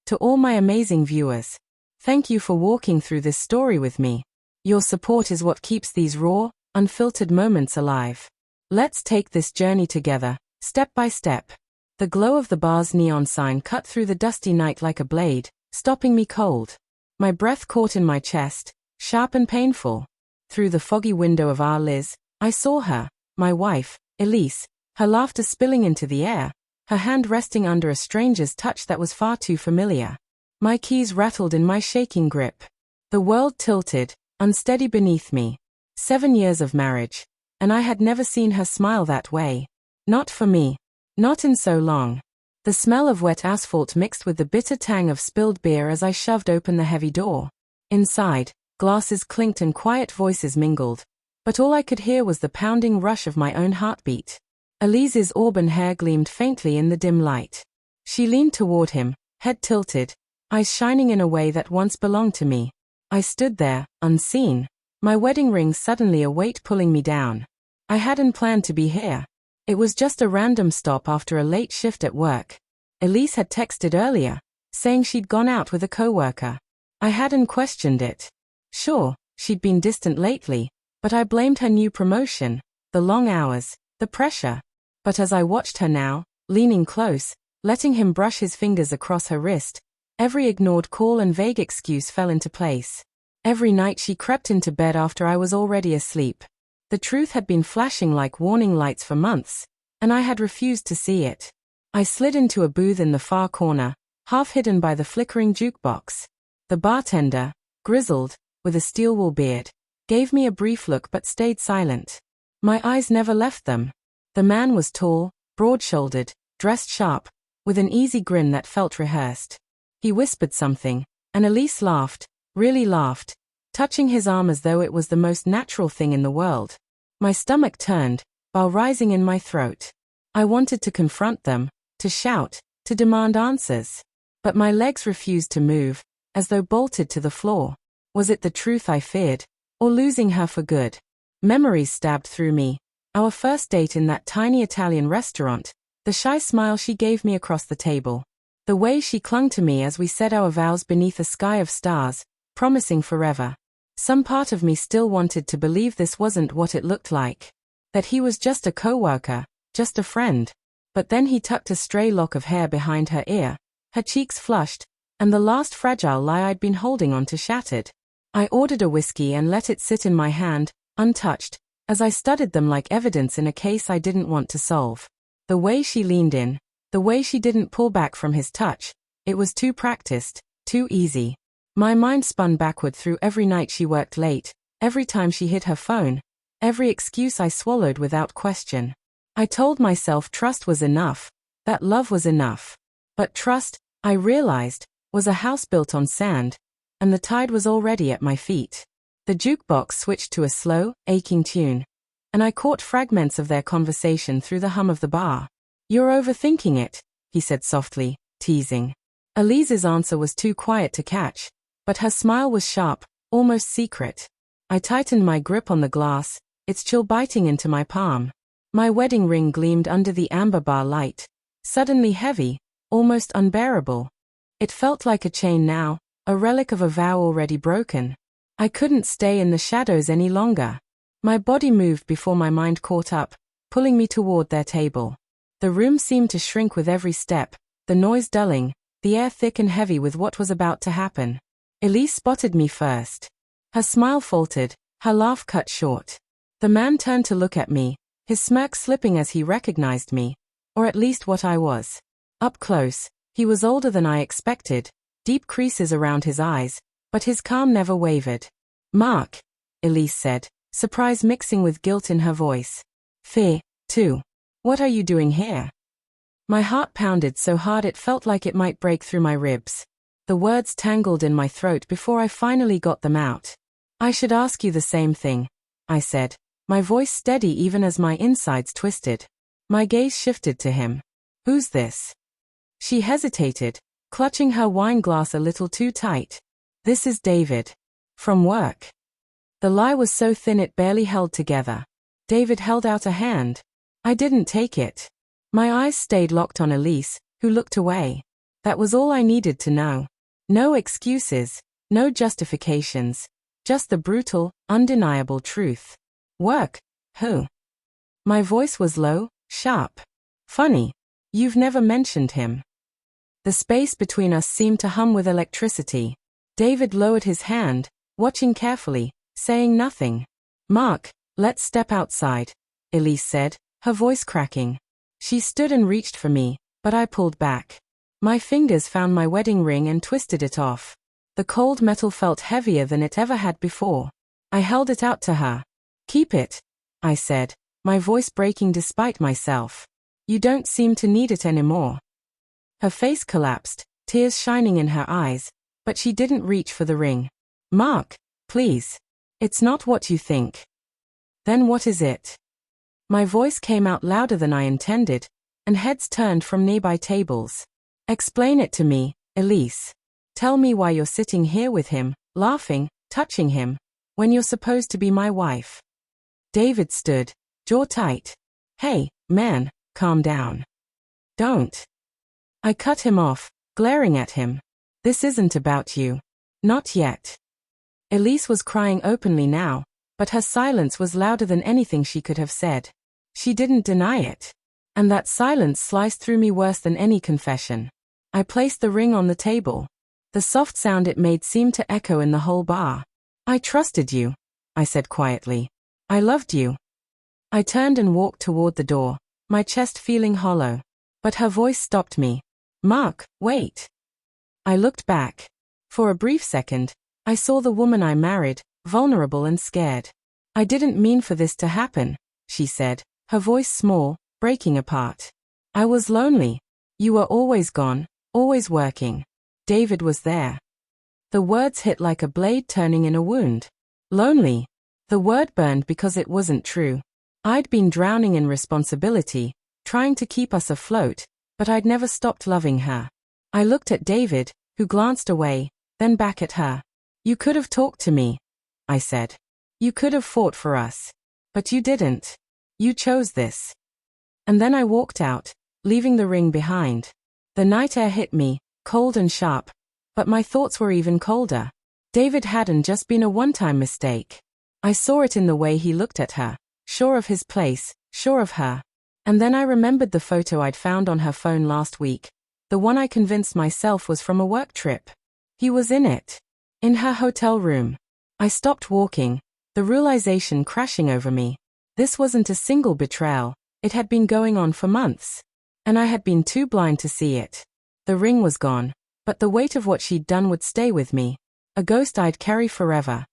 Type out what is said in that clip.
To all my amazing viewers, thank you for walking through this story with me. Your support is what keeps these raw, unfiltered moments alive. Let's take this journey together, step by step. The glow of the bar's neon sign cut through the dusty night like a blade, stopping me cold. My breath caught in my chest, sharp and painful. Through the foggy window of our Liz, I saw her, my wife, Elise, her laughter spilling into the air, her hand resting under a stranger's touch that was far too familiar. My keys rattled in my shaking grip. The world tilted, unsteady beneath me. 7 years of marriage, and I had never seen her smile that way. Not for me. Not in so long. The smell of wet asphalt mixed with the bitter tang of spilled beer as I shoved open the heavy door. Inside, glasses clinked and quiet voices mingled, but all I could hear was the pounding rush of my own heartbeat. Elise's auburn hair gleamed faintly in the dim light. She leaned toward him, head tilted, eyes shining in a way that once belonged to me. I stood there, unseen, my wedding ring suddenly a weight pulling me down. I hadn't planned to be here. It was just a random stop after a late shift at work. Elise had texted earlier, saying she'd gone out with a coworker. I hadn't questioned it. Sure, she'd been distant lately, but I blamed her new promotion, the long hours, the pressure. But as I watched her now, leaning close, letting him brush his fingers across her wrist, every ignored call and vague excuse fell into place. Every night she crept into bed after I was already asleep. The truth had been flashing like warning lights for months, and I had refused to see it. I slid into a booth in the far corner, half hidden by the flickering jukebox. The bartender, grizzled, with a steel-wool beard, gave me a brief look but stayed silent. My eyes never left them. The man was tall, broad-shouldered, dressed sharp, with an easy grin that felt rehearsed. He whispered something, and Elise laughed, really laughed, touching his arm as though it was the most natural thing in the world. My stomach turned, bile rising in my throat. I wanted to confront them, to shout, to demand answers. But my legs refused to move, as though bolted to the floor. Was it the truth I feared, or losing her for good? Memories stabbed through me. Our first date in that tiny Italian restaurant, the shy smile she gave me across the table. The way she clung to me as we said our vows beneath a sky of stars, promising forever. Some part of me still wanted to believe this wasn't what it looked like. That he was just a coworker, just a friend. But then he tucked a stray lock of hair behind her ear, her cheeks flushed, and the last fragile lie I'd been holding on to shattered. I ordered a whiskey and let it sit in my hand, untouched, as I studied them like evidence in a case I didn't want to solve. The way she leaned in, the way she didn't pull back from his touch, it was too practiced, too easy. My mind spun backward through every night she worked late, every time she hit her phone, every excuse I swallowed without question. I told myself trust was enough, that love was enough. But trust, I realized, was a house built on sand, and the tide was already at my feet. The jukebox switched to a slow, aching tune, and I caught fragments of their conversation through the hum of the bar. "You're overthinking it," he said softly, teasing. Elise's answer was too quiet to catch, but her smile was sharp, almost secret. I tightened my grip on the glass, its chill biting into my palm. My wedding ring gleamed under the amber bar light, suddenly heavy, almost unbearable. It felt like a chain now, a relic of a vow already broken. I couldn't stay in the shadows any longer. My body moved before my mind caught up, pulling me toward their table. The room seemed to shrink with every step, the noise dulling, the air thick and heavy with what was about to happen. Elise spotted me first. Her smile faltered, her laugh cut short. The man turned to look at me, his smirk slipping as he recognized me, or at least what I was. Up close, he was older than I expected, deep creases around his eyes, but his calm never wavered. "Mark," Elise said, surprise mixing with guilt in her voice. "Fear, too. What are you doing here?" My heart pounded so hard it felt like it might break through my ribs. The words tangled in my throat before I finally got them out. "I should ask you the same thing," I said, my voice steady even as my insides twisted. My gaze shifted to him. "Who's this?" She hesitated, clutching her wine glass a little too tight. "This is David. From work." The lie was so thin it barely held together. David held out a hand. I didn't take it. My eyes stayed locked on Elise, who looked away. That was all I needed to know. No excuses, no justifications, just the brutal, undeniable truth. Work? Who? My voice was low, sharp. Funny. You've never mentioned him. The space between us seemed to hum with electricity. David lowered his hand, watching carefully, saying nothing. Mark, let's step outside, Elise said, her voice cracking. She stood and reached for me, but I pulled back. My fingers found my wedding ring and twisted it off. The cold metal felt heavier than it ever had before. I held it out to her. Keep it, I said, my voice breaking despite myself. You don't seem to need it anymore. Her face collapsed, tears shining in her eyes, but she didn't reach for the ring. Mark, please. It's not what you think. Then what is it? My voice came out louder than I intended, and heads turned from nearby tables. Explain it to me, Elise. Tell me why you're sitting here with him, laughing, touching him, when you're supposed to be my wife. David stood, jaw tight. Hey, man, calm down. Don't. I cut him off, glaring at him. This isn't about you. Not yet. Elise was crying openly now, but her silence was louder than anything she could have said. She didn't deny it. And that silence sliced through me worse than any confession. I placed the ring on the table. The soft sound it made seemed to echo in the whole bar. I trusted you, I said quietly. I loved you. I turned and walked toward the door, my chest feeling hollow. But her voice stopped me. Mark, wait. I looked back. For a brief second, I saw the woman I married, vulnerable and scared. I didn't mean for this to happen, she said, her voice small, breaking apart. I was lonely. You were always gone, always working. David was there. The words hit like a blade turning in a wound. Lonely. The word burned because it wasn't true. I'd been drowning in responsibility, trying to keep us afloat, but I'd never stopped loving her. I looked at David, who glanced away, then back at her. You could have talked to me, I said. You could have fought for us. But you didn't. You chose this. And then I walked out, leaving the ring behind. The night air hit me, cold and sharp, but my thoughts were even colder. David hadn't just been a one-time mistake. I saw it in the way he looked at her, sure of his place, sure of her. And then I remembered the photo I'd found on her phone last week, the one I convinced myself was from a work trip. He was in it. In her hotel room. I stopped walking, the realization crashing over me. This wasn't a single betrayal, it had been going on for months. And I had been too blind to see it. The ring was gone, but the weight of what she'd done would stay with me. A ghost I'd carry forever.